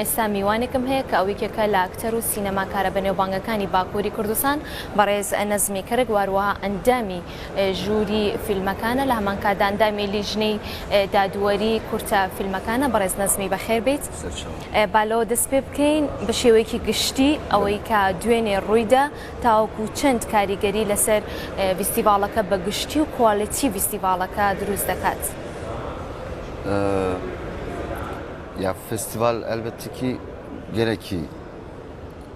ئێستا میوانێکم هەیە کە ئەوەیەکە لە ئاکتەر و سینەماکارە بەنێوبانگەکانی باکووری کوردستان بەڕێز نەزمی کەرک واروەها ئەندامی ژووری فیلمەکانە لە هەمان کاتدا ئەندامی لیژنەی دادوەری کورتە فیلمەکانە بەڕێز نەزمی بەخێر بێت بالەوە دەست پێ بکەین بە شێوەیەکی گشتی ئەوەی کە دوێنێ ڕوویدا تاوەکو چەند کاریگەری لەسەر فیستیڤاڵەکە بە گشتی و کواڵیتی فیستیڤاڵەکە دروست دەکات. Ya festival elbette ki gerekli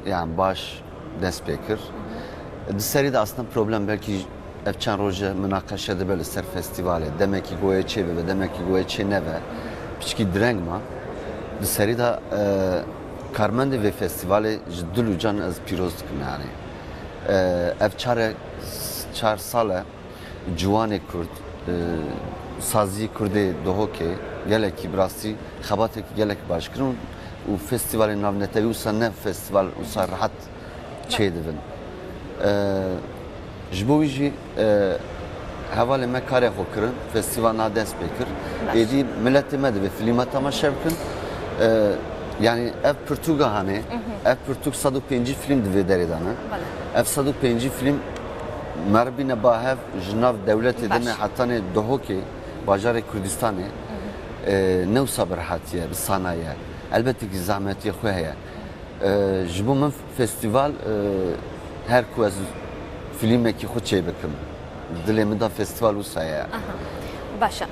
yani baş dest pekir. Diseri de aslında problem belki evçen roje münakaşede böyle ser festivale demek ki goya çeve ve demek ki goya çene ve pişki drengma diseri de karmende ve festivale ciddi can az pirozdik yani. Çar sale Cuvane Kurd sazı Kurdi Duhok'e gelek brasi xabatek gelek başkırın o festivalin navnete usan festival usan rahat çeydivin. Jboiji havale me kare xokırın festival nades bekir. Edi milleti med ve filmat tamaşa bikin. Yani ev Portugal hani ev Portugal 105 film divederidanı. Ev 105 film Marbine bahev jnav devlet edene hatta ne Duhok'e bajarê Kurdistanê newsa bi rihatiye bi sanaye elbette ki zahmetiye xwe heye ji bo min festival her ku ez filmekî xwe çê bikim dilê min da festival wisa ye. Başa.